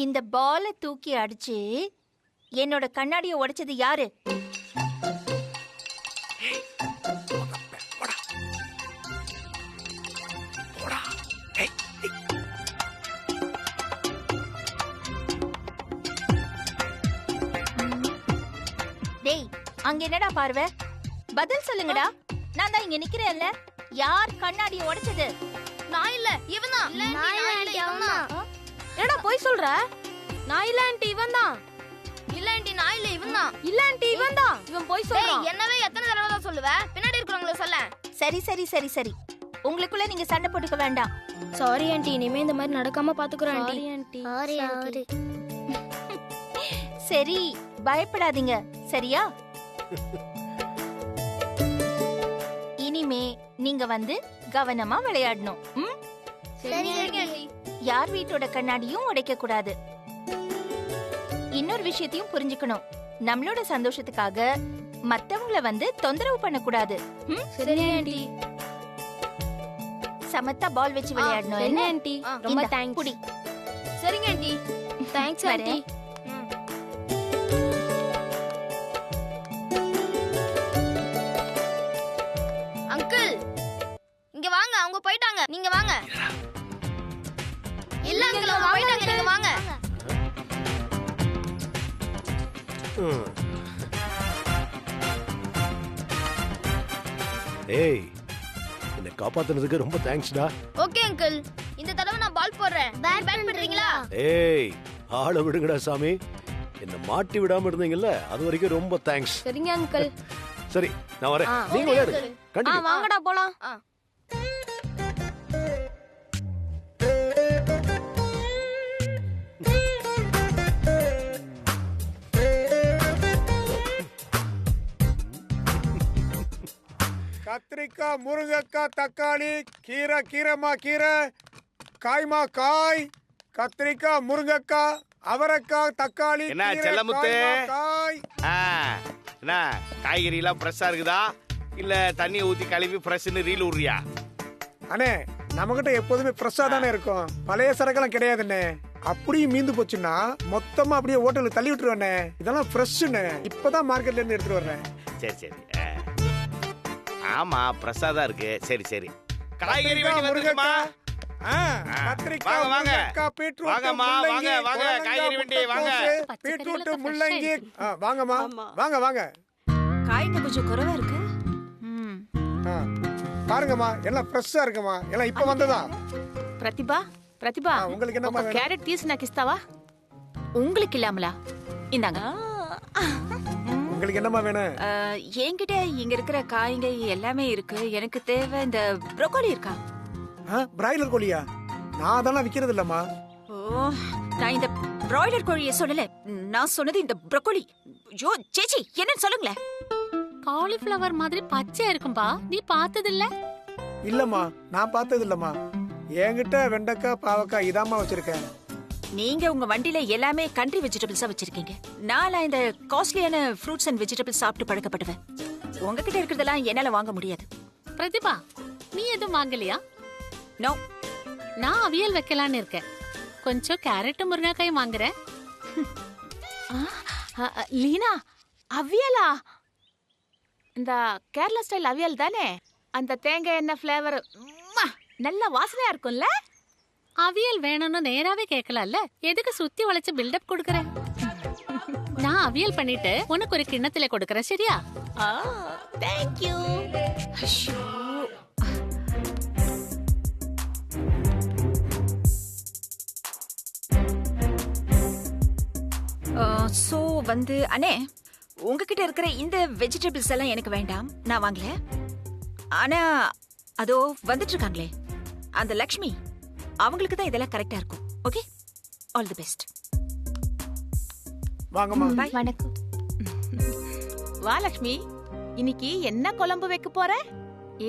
இந்த பாலை தூக்கி அடிச்சு என்னோட கண்ணாடியை உடைச்சது யாரு? டேய், அங்க என்னடா பார்வை? பதில் சொல்லுங்கடா. நான் தான் இங்க நிக்கிறேன்ல. யார் கண்ணாடியை உடைச்சது? நான் இல்ல, இவன்தான். என்னடா போய் சொல்ற? நான் இல்ல ஆண்டி, இவன்தான். இல்ல ஆண்டி, நான் இல்ல, இவன்தான். இல்ல ஆண்டி, இவன்தான். இவன் போய் சொல்றான். என்னவே எத்தனை தடவை தான் சொல்லுவ? பின்னாடி இருக்கிறவங்கள சொல்ல. சரி சரி சரி சரி, உங்களுக்குள்ள நீங்க சண்டை போட்டுக்க வேண்டாம். சாரி ஆண்டி, இனிமே இந்த மாதிரி நடக்காம பாத்துக்குறேன் ஆண்டி. சாரி. சரி, பயப்படாதீங்க, சரியா? இனிமே நீங்க வந்து கவனமா விளையாடணும். சரிங்க ஆண்டி. யார் வீட்டோட கண்ணாடியும் உடைக்க கூடாது. இன்னொரு விஷயத்தையும் புரிஞ்சுக்கணும். நம்மளோட சந்தோஷத்துக்காக மத்தவங்கள வந்து தொந்தரவு பண்ண கூடாது. சரி ஆண்டி. சமத்தா பால் வச்சு விளையாடணும். என்ன என்ன ஆண்டி? ரொம்ப இந்தா, தேங்க்ஸ். குடி. சரிங்க ஆண்டி. Thanks aunty. அங்கிள், இங்க வாங்க. அவங்க போயிட்டாங்க, நீங்க வாங்க. இல்ல அங்கிள், அவங்க போயிட்டாங்க, நீங்க வாங்க. ஏய், என்னை காப்பாத்துனதுக்கு ரொம்ப தேங்க்ஸ்டா. ஓகே அங்கிள், இந்த தடவை நான் பால் போடுறேன். பேட் பண்றீங்களா? ஏய், ஆளை விடுங்கடா சாமி. என்ன மாட்டி விடாம இருந்தீங்கல்ல, அது வரைக்கும் ரொம்ப தேங்க்ஸ். சரிங்க அங்கிள். சரி, நான் வரேன். நீங்க okay, விளையாடுங்க. uncle. கண்டிப்பா. வாங்கடா போலாம். கத்திரிக்காய், முருங்கைக்காய், தக்காளி, கீரை, கீரைமா கீரை, காய்மா காய், கத்திரிக்காய், முருங்கைக்காய், அவரைக்காய், தக்காளி, என்ன கீரை, செல்லமுத்து? காய்மா, காய். என்ன காய்கறி எல்லாம் ஃப்ரெஷ்ஷா இருக்குதா இல்ல தண்ணியை ஊத்தி கழுவி ஃப்ரெஷ்னு ரீல் விடுறியா? அண்ணே, நம்மகிட்ட எப்போதுமே ஃப்ரெஷ்ஷா தானே இருக்கும். பழைய சரக்கெல்லாம் கிடையாதுண்ணே. அப்படியும் மீந்து போச்சுன்னா மொத்தமா அப்படியே ஹோட்டலுக்கு தள்ளி விட்டுருவேண்ணே. இதெல்லாம் ஃப்ரெஷ்ஷுண்ணே. இப்பதான் மார்க்கெட்ல இருந்து எடுத்துட்டு வர்றேன். சரி சரி. ஆமா ஃப்ரெஷ்ஷா தான் இருக்கு. சரி சரி. காய்கறி கத்திரிக்காய், வண்டி வந்துருக்குமா? கத்திரிக்காய், வாங்க, வாங்க. முருங்கைக்காய், பீட்ரூட், வாங்கம்மா, முள்ளங்கி, வாங்க, வாங்க. புடலங்காய், காய்கறி வண்டி, வாங்க. முட்டைக்கோசு, பீட்ரூட், முள்ளங்கி. வாங்கம்மா, வாங்க வாங்க. காய்ங்க கொஞ்சம் குறைவா இருக்கு. பாருங்கம்மா, எல்லாம் ஃப்ரெஷ்ஷா இருக்குமா. எல்லாம் இப்ப வந்ததா. பிரதிபா, பிரதிபா, உங்களுக்கு என்னம்மா வேணும்? கேரட் பீஸ் నాకు ఇస్తావా? உங்களுக்கு இல்லாமலா? இந்தாங்க. உங்களுக்கு என்னம்மா வேணும்? என்கிட்ட இங்க இருக்கிற காய்ங்க எல்லாமே இருக்கு. எனக்கு தேவை இந்த ப்ரோக்கோலி இருக்கா? பிராய்லர் கோழியா? நான் அதெல்லாம் விக்கிறது இல்லம்மா. ஓ, நான் இந்த பிராய்லர் கோழியை சொல்லல. நான் சொன்னது இந்த ப்ரோக்கோலி. ஐயோ சேச்சி, என்னன்னு சொல்லுங்களேன். காலிஃப்ளவர் மாதிரி பச்சையா இருக்கும்பா, நீ பார்த்தது இல்ல? இல்லம்மா, நான் பார்த்தது இல்லம்மா. என்கிட்ட வெண்டைக்காய், பாவக்காய் இதாம்மா வச்சிருக்கேன். நீங்க உங்க வண்டியில எல்லாமே கண்ட்ரி வெஜிடபிள்ஸா வச்சிருக்கீங்க. நான் இந்த காஸ்ட்லியான ஃப்ரூட்ஸ் அண்ட் வெஜிடபிள்ஸ் சாப்பிட்டு பழக்கப்பட்டவன். உங்ககிட்ட இருக்கிறதெல்லாம் என்னால வாங்க முடியாது. பிரதிபா, நீ எதுவும் வாங்கலையா? நோ. நான் அவியல் வைக்கலான்னு இருக்கேன். கொஞ்சம் கேரட் முருங்கைக்காய் வாங்குறேன். லீனா, அவியலா? இந்த கேரளா ஸ்டைல் அவியல் தானே? அந்த தேங்காய் எண்ணெய் ஃப்ளேவர் நல்ல வாசனையா இருக்கும்ல? அவியல் வேணும்னு நேராவே கேட்கலாம்ல, எதுக்கு சுத்தி வளைச்சு பில்டப் கொடுக்கறேன்? நான் அவியல் பண்ணிட்டு உனக்கு ஒரு கிண்ணத்துல கொடுக்கறேன், சரியா? Thank you. சோ வந்து அண்ணே, உங்ககிட்ட இருக்கிற இந்த வெஜிடபிள்ஸ் எல்லாம் எனக்கு வேண்டாம், நான் வாங்கல. ஆனா அதோ வந்துட்டு இருக்காங்களே அந்த லக்ஷ்மி, அவங்களுக்கு தான் இதெல்லாம் கரெக்டா இருக்கும். Okay, all the best. வாங்கம்மா. வணக்கம். வா லக்ஷ்மி, இன்னைக்கு என்ன குழம்பு வைக்க போற?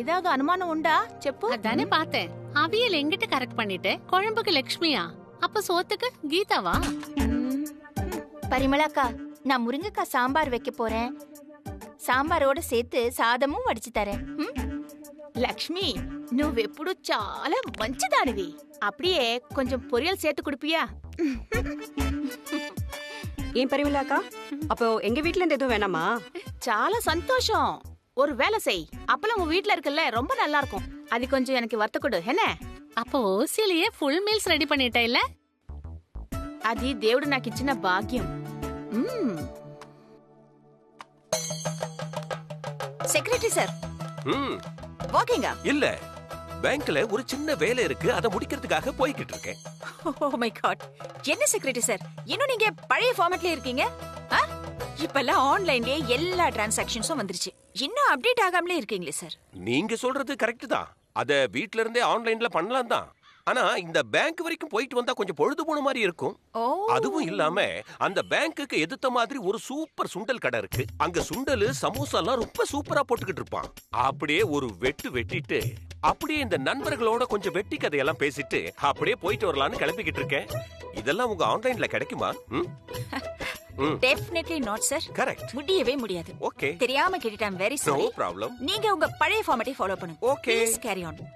ஏதாவது அனுமானம் உண்டா? செப்பு. அதானே பார்த்தேன். அவியல் எங்கிட்ட கரெக்ட் பண்ணிட்டு குழம்புக்கு லக்ஷ்மியா? அப்ப சோத்துக்கு கீதாவா? பரிமளாக்கா, நான் முருங்கைக்காய் சாம்பார் வைக்க போறேன். సాంబారోడ సేతు సాదము వడిచి తరేన్. లక్ష్మి, నువ్వెప్పుడు చాలా మంచిదానివి. அப்படியே கொஞ்சம் பொரியல் சேர்த்து குடுப்பியா? ஏன் பரிமளாக்கா, அப்போ எங்க வீட்ல இருந்து எதுவும் வேணாமா? చాలా సంతోషం. ஒரு வேலை செய், அப்பெல்லாம் உன் வீட்ல இருக்குல்ல ரொம்ப நல்லா இருக்கும். அது கொஞ்சம் எனக்கு வறுத்து கொடு என்ன. அப்போ ఓసీలియే ఫుల్ మీల్స్ రెడీ பண்ணிட்ட இல்ல? అది దేవుడు నాకు ఇచ్చిన భాగ్యం. செக்ரட்டரி சார் வாக்கிங்கா? இல்ல, பேங்க்ல ஒரு சின்ன வேலை இருக்கு, அதை முடிக்கிறதுக்காக போய்கிட்டு இருக்கேன். ஓ மை காட், என்ன செக்ரட்டரி சார் இன்னும் நீங்க பழைய ஃபார்மட்லயே இருக்கீங்க? இப்பெல்லாம் ஆன்லைன்லயே எல்லா டிரான்சாக்ஷன்ஸும் வந்துருச்சு, இன்னும் அப்டேட் ஆகாமலே இருக்கீங்களே சார். நீங்க சொல்றது கரெக்ட் தான், அத வீட்ல இருந்தே ஆன்லைன்ல பண்ணலாம் தான். ஆனா இந்த பேங்க் வரைக்கும் போயிட்டு வந்தா கொஞ்சம் பொழுது போன மாதிரி இருக்கும். அதுவும் இல்லாம அந்த பேங்க்குக்கு எதிர்த்த மாதிரி ஒரு சூப்பர் சுண்டல் கடை இருக்கு. அங்க சுண்டல் சமோசா எல்லாம் ரொம்ப சூப்பரா போட்டுக்கிட்டு இருப்பான். அப்படியே ஒரு வெட்டிட்டு அப்படியே இந்த நண்பர்களோட கொஞ்சம் வெட்டி கதையெல்லாம் பேசிட்டு அப்படியே போயிட்டு வரலாம்னு கிளம்பிக்கிட்டு இருக்கேன். இதெல்லாம் உங்க ஆன்லைன்ல கிடைக்குமா? Definitely not sir. கரெக்ட். முடியவே முடியாது. ஓகே. தெரியாம கேட்டேன், வெரி சாரி. No problem. நீங்க உங்க பழைய ஃபார்மட்டை ஃபாலோ பண்ணுங்க. ஓகே. Please carry on.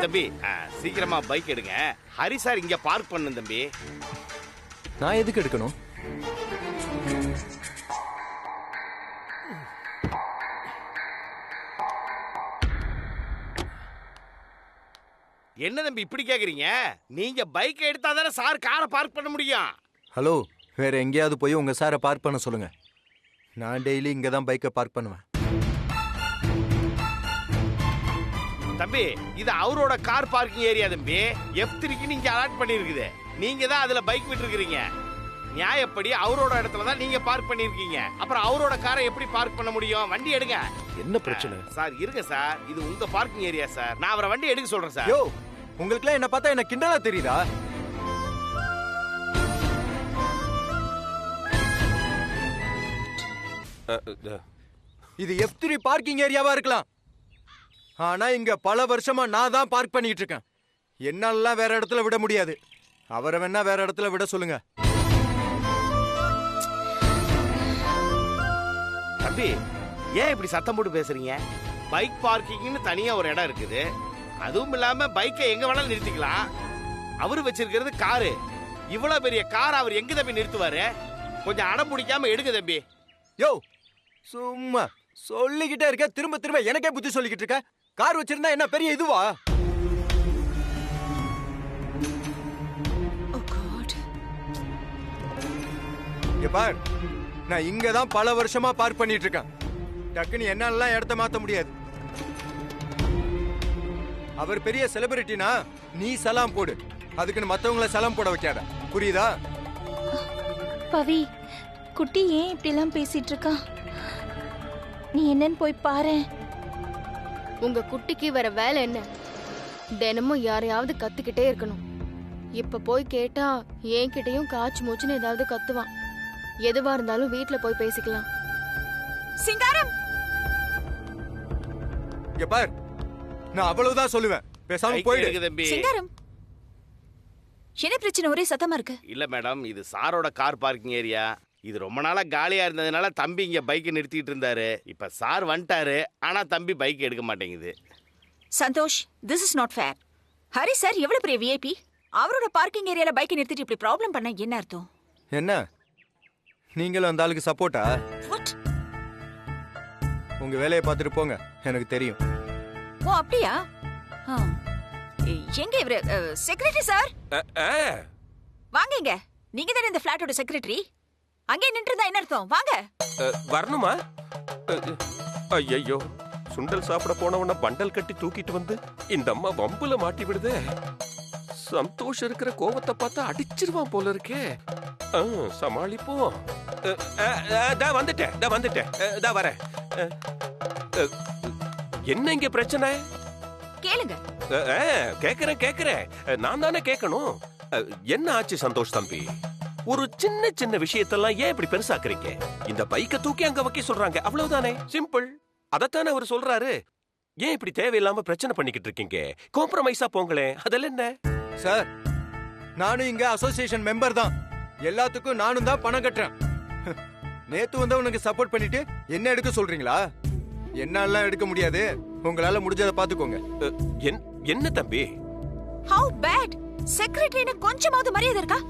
தம்பி சீக்கிரமா பைக் எடுங்க. ஹரி சார் இங்க பார்க் பண்ணு தம்பி. நான் எதுக்கு எடுக்கணும்? என்ன தம்பி இப்படி கேக்குறீங்க? நீங்க பைக் எடுத்தா தானே சார் காரை பார்க் பண்ண முடியும். ஹலோ, வேற எங்கேயாவது போய் உங்க சாரை பார்க் பண்ண சொல்லுங்க. நான் டெய்லி இங்க தான் பைக்கை பார்க் பண்ணுவேன். தம்பி இது அவரோட கார் பார்க்கிங் ஏரியா தம்பி. F3க்கு நீங்க அலாட் பண்ணிருக்குது. நீங்க தான் அதுல பைக் விட்டுருக்கீங்க. நியாயப்படி அவரோட இடத்துல தான் நீங்க பார்க் பண்ணிருக்கீங்க. அப்புறம் அவரோட காரை எப்படி பார்க் பண்ண முடியும்? வண்டி எடுங்க. என்ன பிரச்சனை சார்? இருங்க சார், இது உங்க பார்க்கிங் ஏரியா சார். நான் அவரை வண்டி எடுக்க சொல்றேன் சார். யோ, உங்களுக்குலாம் என்ன பார்த்தா என்ன கிண்டலா தெரியுதா? இது F3 பார்க்கிங் ஏரியாவா இருக்கலாம், ஆனா இங்க பல வருஷமா நான் தான் பார்க் பண்ணிட்டு இருக்கேன். என்னால வேற இடத்துல விட முடியாது. அவரை வேணா வேற இடத்துல விட சொல்லுங்க. தம்பி ஏன் இப்படி சத்தம் போட்டு பேசுறீங்க? பைக் பார்க்கிங்னு தனியா ஒரு இடம் இருக்குது. அதுவும் இல்லாம பைக்கை எங்க வேணாலும் நிறுத்திக்கலாம். அவரு வச்சிருக்கிறது காரு. இவ்வளவு பெரிய கார் அவர் எங்க தம்பி நிறுத்துவாரு? கொஞ்சம் அடம் பிடிக்காம எடுங்க தம்பி. யோ, சும்மா சொல்லிக்கிட்டே இருக்க, திரும்ப திரும்ப எனக்கே புத்தி சொல்லிக்கிட்டு இருக்க. கார் வச்சிருந்தா என்ன பெரிய இதுவா? பார், நான் இங்க தான் பல வருஷமா பார்க் பண்ணிட்டு இருக்கேன். டக்குன்னு என்னால இடத்த மாத்த முடியாது. அவர் பெரிய செலிபிரிட்டினா நீ சலாம் போடு, அதுக்குன்னு மத்தவங்கள சலாம் போட வைக்காத, புரியுதா? பவி, குட்டி ஏன் இப்படி எல்லாம் பேசிட்டு இருக்கா? நீ என்னன்னு போய் பாரு. உங்க குட்டிக்கு வேற வேலை என்ன? தினமும் யாரையாவது கத்துக்கிட்டே இருக்கணும். இப்ப போய் கேட்டா என்கிட்டயும் காச்சு மூச்சுன்னு ஏதாவது கத்துவான். எதுவா இருந்தாலும் வீட்ல போய் பேசிக்கலாம். சிங்காரம், இங்க பார், நான் அவ்வளவுதான் சொல்லுவேன். பேசாம போயிடு தம்பி. சிங்காரம், என்ன பிரச்சனை? ஒரே சத்தமா இருக்கு. இல்ல மேடம், இது சாரோட கார் பார்க்கிங் ஏரியா. இது ரொம்ப நாளா காலியா இருந்ததுனால தம்பி இங்க பைக்கை நிறுத்திட்டு இருந்தாரு. இப்ப சார் வந்துட்டாரு, ஆனா தம்பி பைக் எடுக்க மாட்டேங்குது. Santhosh, this is not fair. Hari sir எவ்வளவு பெரிய விஐபி, அவரோட பார்க்கிங் ஏரியால பைக்கை நிறுத்திட்டு இப்படி ப்ராப்ளம் பண்ண என்ன அர்த்தம்? என்ன நீங்களும் அந்த ஆளுக்கு சப்போர்ட்டா? உங்க வேலையை பார்த்துட்டு போங்க, எனக்கு தெரியும். ஓ அப்படியா? எங்க இவரு? செக்ரட்டரி சார் வாங்க. இங்க நீங்க தானே இந்த பிளாட்டோட செக்ரட்டரி? அங்கே நின்று இருந்தா என்ன அர்த்தம்? வாங்க. வரணுமா? ஐயோ, சுண்டல் சாப்பிட போனவன பண்டல் கட்டி தூக்கிட்டு வந்து இந்த அம்மா வம்புல மாட்டி விடுதே. சந்தோஷ் இருக்கிற கோவத்தை பார்த்தா அடிச்சிருவான் போல இருக்கே. சமாளிப்போம். வந்துட்டேன் வரேன். என்ன இங்க பிரச்சனை? கேளுங்க. கேக்குறேன். நான் தானே கேட்கணும். என்ன ஆச்சு சந்தோஷ் தம்பி? ஒரு சின்ன சின்ன விஷயத்தெல்லாம் ஏன் இப்படி பெருசாக்குறீங்க? இந்த பைக்கை தூக்கி அங்க வைக்க சொல்றாங்க, அவ்வளவுதானே, சிம்பிள். அதத்தானே அவர் சொல்றாரு. ஏன் இப்படி தேவையில்லாம பிரச்சனை பண்ணிக்கிட்டு இருக்கீங்க? காம்ப்ரமைஸா போங்களேன், அதெல்லாம் என்ன? சார், நானும் இங்க அசோசியேஷன் மெம்பர் தான். எல்லாத்துக்கும் நானும் தான் பணம் கட்டுறேன். நேத்து வந்து உனக்கு சப்போர்ட் பண்ணிட்டு என்ன எடுக்க சொல்றீங்களா? என்னால எடுக்க முடியாது. உங்களால முடிஞ்சதை பாத்துக்கோங்க. என்ன தம்பி? How bad? செக்ரட்டரின்னு கொஞ்சமாவது மரியாதை இருக்கா?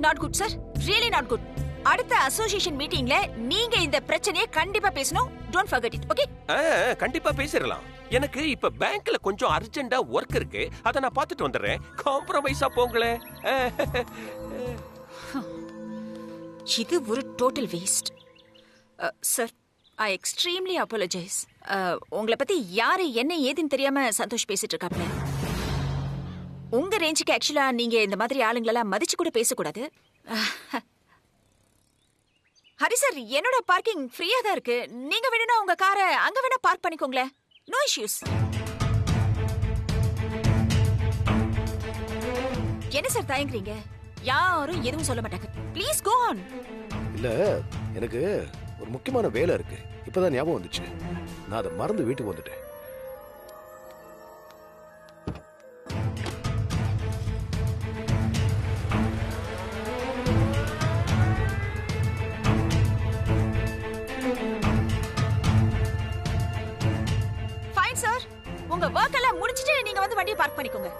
Not good sir, really not good. அடுத்த அசோசியேஷன் மீட்டிங்ல நீங்க இந்த பிரச்சனையை கண்டிப்பா பேசணும். Don't forget it, okay? கண்டிப்பா பேசிரலாம். எனக்கு இப்ப பேங்க்ல கொஞ்சம் அர்ஜென்ட்டா ஒர்க் இருக்கு, அத நான் பார்த்துட்டு வந்துடுறேன். காம்ப்ரமைஸா போங்களே. இது ஒரு டோட்டல் வேஸ்ட். சார், ஐ எக்ஸ்ட்ரீம்லி அப்பாலஜைஸ். உங்களை பத்தி யாரு என்ன ஏதுன்னு தெரியாம சந்தோஷ் பேசிட்டு இருக்காப்ல. உங்க ரேஞ்சுக்கு ஆக்சுவலா நீங்க இந்த மாதிரி ஆளுங்களெல்லாம் மதிச்சு கூட பேசக்கூடாது. ஹரி சார், என்னோட பார்க்கிங் ஃப்ரீயா தான் இருக்கு. நீங்க வேணும்னா உங்க காரை அங்க வேணா பார்க் பண்ணிக்கோங்களேன். No issues. என்ன சார் தயங்குறீங்க? யாரும் எதுவும் சொல்ல மாட்டாங்க. Please go on. இல்ல, எனக்கு ஒரு முக்கியமான வேலை இருக்கு. இப்பதான் ஞாபகம் வந்துச்சு. நான் அதை மறந்து வீட்டுக்கு வந்துட்டேன். ஃபைன் சார், உங்க வொர்க் எல்லாம் முடிச்சிட்டு நீங்க வந்து வண்டியை பார்க் பண்ணிக்கோங்க.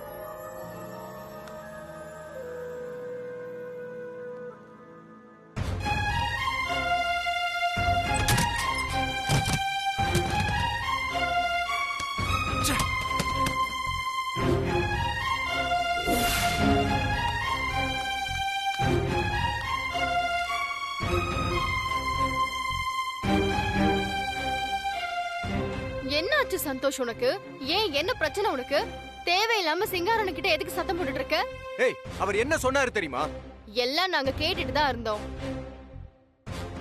என்னாச்சு சந்தோஷ் உனக்கு? ஏன், என்ன பிரச்சனை உனக்கு? தேவையில்லாம சிங்காரன் கிட்ட எதுக்கு சத்தம் போட்டுட்டு இருக்க? ஏய், அவர் என்ன சொன்னாரு தெரியுமா? எல்லாம் நாங்க கேட்டுட்டு தான் இருந்தோம்.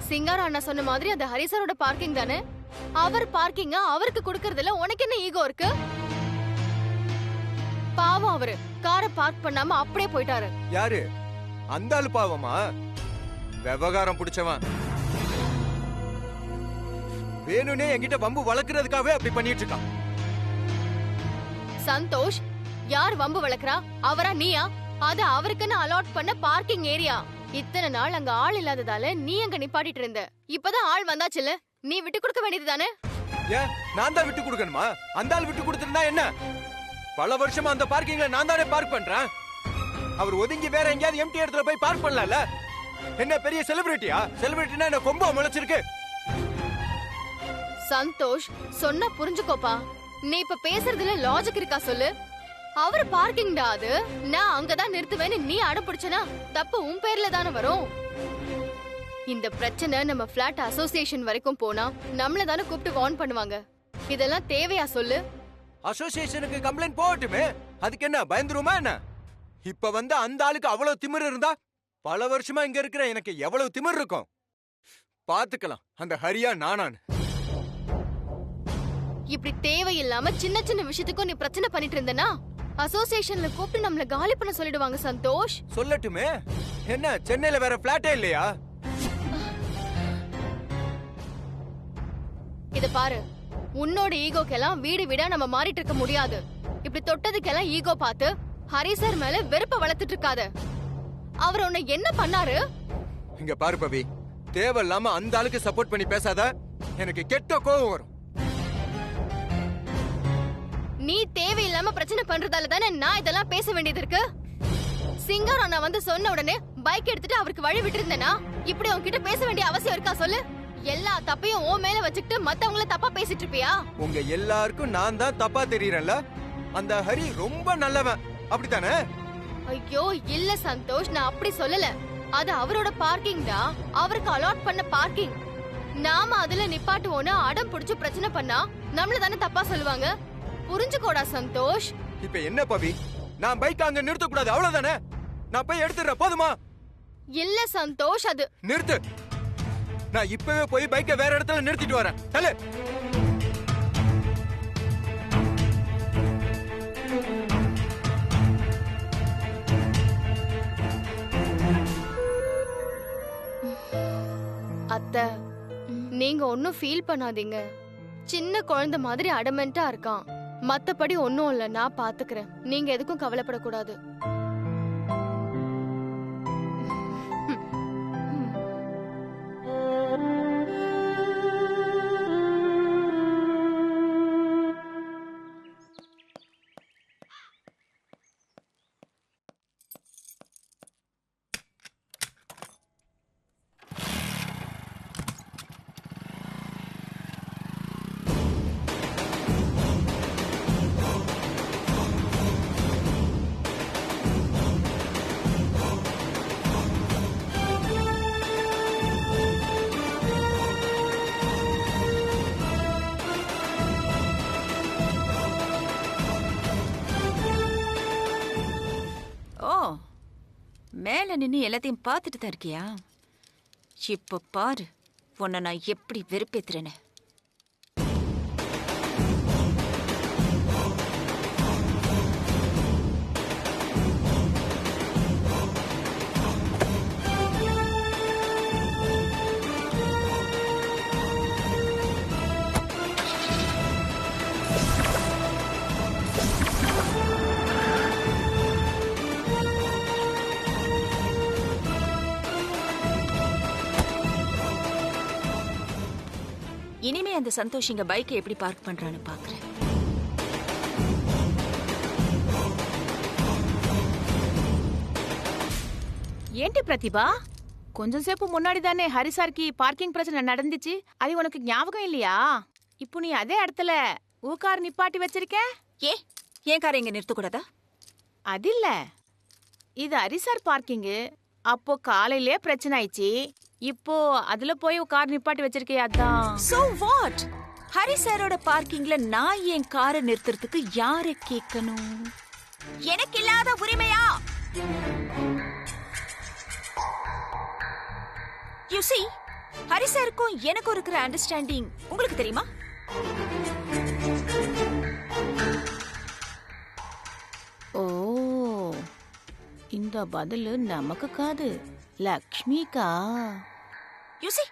சிங்காரம் அண்ணா சொன்ன மாதிரி அது ஹரிசரோட பார்க்கிங் தானே. அவர் பார்க்கிங்க அவருக்கு கொடுக்கறதுல உனக்கு என்ன ஈகோ இருக்கு? பாவம், அவரு காரை பார்க் பண்ணாம அப்படியே போயிட்டாரு. யாரு அந்த ஆளு? பாவமா? விவகாரம் பிடிச்சவன். வேணுனே என்கிட்ட வம்பு வளர்க்கறதுக்காகவே அப்படி பண்ணிட்டு இருக்கான். சந்தோஷ், யார் வம்பு வளர்க்கறா? அவரா நீயா? அது அவருக்குன்னு அலாட் பண்ண பார்க்கிங் ஏரியா. இத்தனை நாள் அங்க ஆள் இல்லாததால நீ அங்க நிப்பாட்டிட்டு இருந்த. இப்பதான் ஆள் வந்தாச்சுல, நீ விட்டு கொடுக்க வேண்டியது தானே? ஏன் நான் தான் விட்டு கொடுக்கணுமா? அந்த ஆள் விட்டு கொடுத்துருந்தா என்ன? பல வருஷமா அந்த பார்க்கிங்ல நான் தானே பார்க் பண்றேன். அவர் ஒதுங்கி வேற எங்கேயாவது எம்டி இடத்துல போய் பார்க் பண்ணலாம்ல. என்ன பெரிய செலிபிரிட்டியா? செலிபிரிட்டினா என்ன கொம்பா முளைச்சிருக்கு? சந்தோஷ், சொன்னா புரிஞ்சுக்கோப்பா. நீ இப்ப பேசுறதுல லாஜிக் இருக்கா சொல்லு? அவர் பார்க்கிங்டா அது, நான் அங்கதான் நிறுத்துவேன்னு நீ அடம் பிடிச்சனா தப்பு உன் பேர்ல தானே வரும். இந்த பிரச்சனை நம்ம பிளாட் அசோசியேஷன் வரைக்கும் போனா நம்மள தானே கூப்பிட்டு வார்ன் பண்ணுவாங்க. இதெல்லாம் தேவையா சொல்லு? அசோசியேஷனுக்கு கம்ப்ளைண்ட் போகட்டுமே, அதுக்கு என்ன பயந்துருமா என்ன? இப்ப வந்து அந்த ஆளுக்கு அவ்வளவு திமிர் இருந்தா பல வருஷமா இங்க இருக்கிற எனக்கு எவ்வளவு திமிர் இருக்கும் பாத்துக்கலாம். அந்த ஹரியா நானான். இப்படி தேவையில்லாம சின்ன சின்ன விஷயத்துக்கும் நீ பிரச்சனை பண்ணிட்டு இருந்தனா அசோசியேஷன்ல கூப்பிட்டு நம்மள காலி பண்ண சொல்லிடுவாங்க. சந்தோஷ், சொல்லட்டுமே. என்ன சென்னையில வேற பிளாட்டே இல்லையா? இத பாரு, உன்னோட ஈகோக்கெல்லாம் வீடு வீடா நம்ம மாறிட்டு இருக்க முடியாது. இப்படி தொட்டதுக்கெல்லாம் ஈகோ பார்த்து ஹரி சார் மேல வெறுப்ப வளர்த்துட்டு இருக்காத. அவர் உன்னை என்ன பண்ணாரு? இங்க பாரு பவி, தேவையில்லாம அந்த ஆளுக்கு சப்போர்ட் பண்ணி பேசாத. எனக்கு கெட்ட கோபம் வரும். நீ தேவையில்லாம பிரச்சனை பண்றதால தானே நான் இதெல்லாம் பேச வேண்டியது இருக்கு. சிங்காரம் நான் வந்து சொன்ன உடனே பைக் எடுத்துட்டு அவருக்கு வழி விட்டு இருந்தேனா இப்படி உன்கிட்ட பேச வேண்டிய அவசியம் இருக்கா சொல்லு? எல்லா தப்பையும் ஓ மேல வச்சுக்கிட்டு மத்தவங்கள தப்பா பேசிட்டு இருப்பியா? உங்க எல்லாருக்கும் நான் தான் தப்பா தெரியறேன்ல. அந்த ஹரி ரொம்ப நல்லவன், அப்படித்தானே? ஐயோ இல்ல சந்தோஷ், நான் அப்படி சொல்லல. அது அவரோட பார்க்கிங் தான், அவருக்கு அலாட் பண்ண பார்க்கிங். நாம அதுல நிப்பாட்டுவோன்னு அடம் பிடிச்சு பிரச்சனை பண்ணா நம்மள தானே தப்பா சொல்லுவாங்க. புரிஞ்சுக்கோடா சந்தோஷ். இப்ப என்ன பவி, நான் பைக் அங்க நிறுத்த கூடாது அவ்வளவுதானே? நான் போய் எடுத்துறேன், போதுமா? இல்ல சந்தோஷ், அது நிறுத்து. நான் இப்பவே போய் பைக்கை வேற இடத்துல நிறுத்திட்டு வரேன். தல அத்தை, நீங்க ஒன்னும் ஃபீல் பண்ணாதீங்க. சின்ன குழந்தை மாதிரி அடமெண்டா இருக்கான். மத்தபடி ஒன்னும் இல்ல, நான் பாத்துக்கிறேன். நீங்க எதுக்கும் கவலைப்படக்கூடாது. மேல நின்னு எல்லாத்தையும் பார்த்துட்டு தான் இருக்கியா? இப்ப பாரு உன்னை நான் எப்படி வெறுப்பேத்துறேன்னு. இனிமே அந்த சந்தோஷ் இங்க பைக்கை எப்படி பார்க் பண்றான்னு பாக்குறேன். ఏంటి ప్రతిభా, కొంచెం సేపు మున్నాడి దానే హరిసార్కి పార్కింగ్ ప్రశ్న நடந்துச்சு. அது உனக்கு ஞாபகம் இல்லையா? இப்போ நீ அதே இடத்துல ஊக்கார் நிப்பாட்டி வச்சிருக்க. ஏன் காரை இங்க நிறுத்தக்கூடாதா? அது இல்ல, இது ஹரிசார் பார்க்கிங்கு. அப்போ காலையிலே பிரச்சனை ஆயிடுச்சு. இப்போ அதுல போய் கார் நிப்பாட்டி வச்சிருக்கே, அதான். So what? ஹரி சாரோட பார்க்கிங்ல நான் என் காரை நிறுத்துறதுக்கு யாரை கேட்கணும்? எனக்கு இல்லாத உரிமையா? You see, ஹரி சாருக்கும் எனக்கும் இருக்கிற அண்டர்ஸ்டாண்டிங் உங்களுக்கு தெரியுமா? ஓ, இந்த பதில் நமக்கு காது, லக்ஷ்மிக்கா. You see,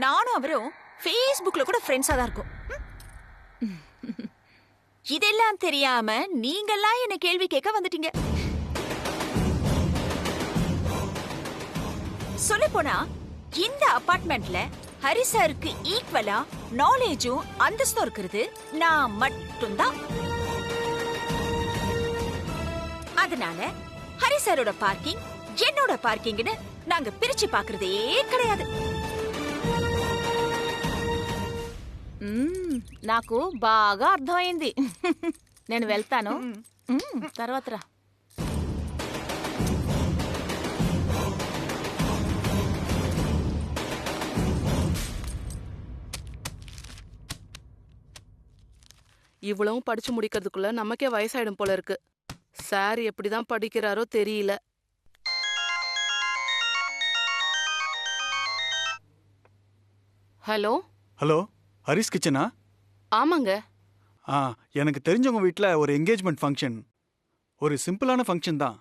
நானும் அவரும் Facebookல கூட ஃப்ரெண்ட்ஸா தான் இருக்கோம். இதெல்லாம் தெரியாம நீங்கெல்லாம் என்ன கேள்வி கேட்க வந்துட்டீங்க. சொல்ல போனா இந்த அபார்ட்மெண்ட்ல ஹரி சாருக்கு ஈக்குவலா நாலேஜும் அந்தஸ்தும் இருக்கிறது நான் மட்டும்தான். அதனால ஹரி சாரோட பார்க்கிங் என்னோட பார்க்கிங்னு நாங்க பிரிச்சு பாக்குறதே கிடையாது. నాకు బాగా అర్థమైంది. నేను వెళ్తాను, తర్వాత రా. இவ்வளவும் படிச்சு முடிக்கிறதுக்குள்ள நமக்கே வயசாயிடும் போல இருக்கு. சார் எப்படிதான் படிக்கிறாரோ தெரியல. ஹலோ ஹலோ, ஹரிஸ் கிச்சனா? ஆமாங்க. எனக்கு தெரிஞ்சவங்க வீட்டில் ஒரு என்கேஜ்மெண்ட் ஃபங்க்ஷன். ஒரு சிம்பிளான ஃபங்க்ஷன் தான்,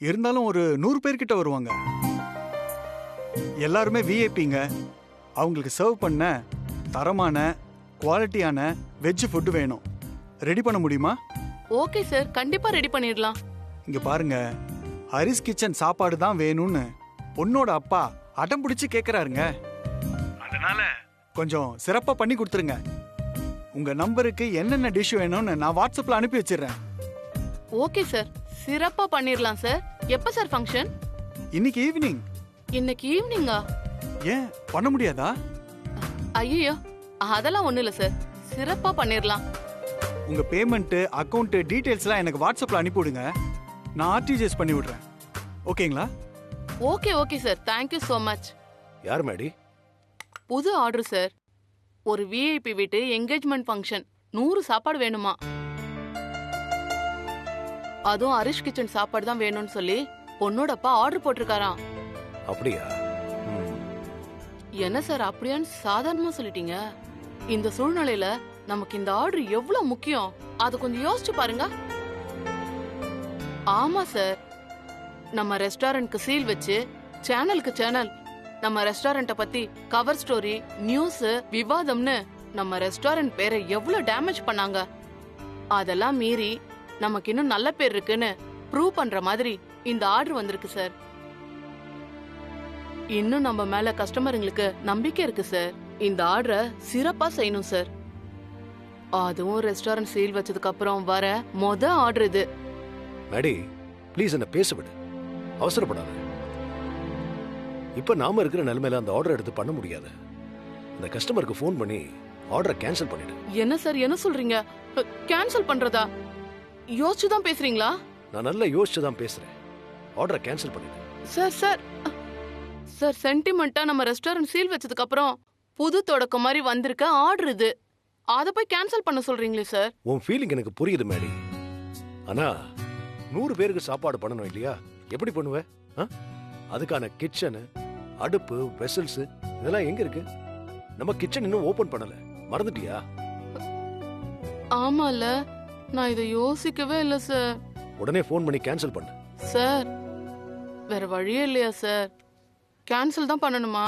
இருந்தாலும் ஒரு 100 பேர்கிட்ட வருவாங்க. எல்லாருமே விஐபிங்க. அவங்களுக்கு சர்வ் பண்ண தரமான குவாலிட்டியான வெஜ் ஃபுட்டு வேணும். ரெடி பண்ண முடியுமா? ஓகே சார், கண்டிப்பா ரெடி பண்ணிடலாம். இங்க பாருங்க, ஹரிஸ் கிச்சன் சாப்பாடு தான் வேணும்னு பொண்ணோட அப்பா அடம் பிடிச்சு கேட்கறாருங்க. அதனால கொஞ்சம் சிறப்பா பண்ணி கொடுத்துருங்க. உங்க நம்பருக்கு என்னென்ன டிஷ் வேணும்னு நான் வாட்ஸ்அப்ல அனுப்பி வச்சிடுறேன். ஓகே சார், சிறப்பா பண்ணிரலாம் சார். எப்ப சார் ஃபங்க்ஷன்? இன்னைக்கு ஈவினிங். இன்னைக்கு ஈவினிங்கா? ஏன் பண்ண முடியாதா? ஐயோ, அதெல்லாம் ஒண்ணு இல்ல சார், சிறப்பா பண்ணிரலாம். உங்க பேமெண்ட் அக்கவுண்ட் டீடைல்ஸ்லாம் எனக்கு வாட்ஸ்அப்ல அனுப்பி விடுங்க. நான் ஆர்டிஜிஎஸ் பண்ணி விடுறேன். ஓகேங்களா? Okay okay sir, thank you so much. யார் மேடி? புது ஆர்டர் சார். ஒரு விஐபி வீட்டு என்கேஜ்மெண்ட் ஃபங்க்ஷன், 100 சாப்பாடு வேணுமா. அதுவும் ஹரிஷ் கிச்சன் சாப்பாடு தான் வேணும்னு சொல்லி பொண்ணோட அப்பா ஆர்டர் போட்டிருக்காராம். அப்படியா? என்ன சார் அப்படியான்னு சாதாரணமா சொல்லிட்டீங்க? இந்த சூழ்நிலையில நமக்கு இந்த ஆர்டர் எவ்வளவு முக்கியம், அது கொஞ்சம் யோசிச்சு பாருங்க. ஆமா சார், நம்ம ரெஸ்டாரண்ட்க்கு சீல் வச்சு சேனலுக்கு சேனல் நம்ம ரெஸ்டாரண்ட்ட பத்தி கவர் ஸ்டோரி, நியூஸ், விவாதம்னு நம்ம ரெஸ்டாரண்ட் பேரை எவ்வளவு டேமேஜ் பண்ணாங்க. அதெல்லாம் மீறி நமக்கு இன்னும் நல்ல பேர் இருக்குன்னு ப்ரூவ் பண்ற மாதிரி இந்த ஆர்டர் வந்திருக்கு சார். இன்னும் நம்ம மேல கஸ்டமருங்களுக்கு நம்பிக்கை இருக்கு சார். இந்த ஆர்டரை சிறப்பா செய்யணும் சார். அதுவும் ரெஸ்டாரண்ட் சீல் வச்சதுக்கு அப்புறம் வர ஆர்டர் இது. மேடி, ப்ளீஸ் என்ன பேச விடு, அவசரப்படாத. இப்ப நாம இருக்கிற நிலைமையில அந்த ஆர்டர் எடுத்து பண்ண முடியாது. அந்த கஸ்டமருக்கு ஃபோன் பண்ணி ஆர்டரை கேன்சல் பண்ணிடு. என்ன சார் என்ன சொல்றீங்க? கேன்சல் பண்றதா? யோசிச்சுதான் பேசுறீங்களா? நான் நல்லா யோசிச்சு தான் பேசுறேன். ஆர்டரை கேன்சல் பண்ணிடு. சார் சார் சார், சென்டிமெண்டா நம்ம ரெஸ்டாரண்ட் சீல் வச்சதுக்கு அப்புறம் புது தொடக்கம் மாதிரி வந்திருக்க ஆர்டர் இது. அத போய் கேன்சல் பண்ண சொல்றீங்களே சார்? உன் ஃபீலிங் எனக்கு புரியுது மேடி. ஆனா 100 பேருக்கு சாப்பாடு பண்ணணும் இல்லையா? எப்படி பண்ணுவ? அதுக்கான கிச்சனு, அடுப்பு, வெசல்ஸ் இதெல்லாம் எங்க இருக்கு? நம்ம கிச்சன் இன்னும் ஓபன் பண்ணல, மறந்துட்டியா? ஆமால, நான் இதை யோசிக்கவே இல்ல சார். உடனே ஃபோன் பண்ணி கேன்சல் பண்ணு. சார் வேற வழியே இல்லையா சார்? கேன்சல் தான் பண்ணணுமா?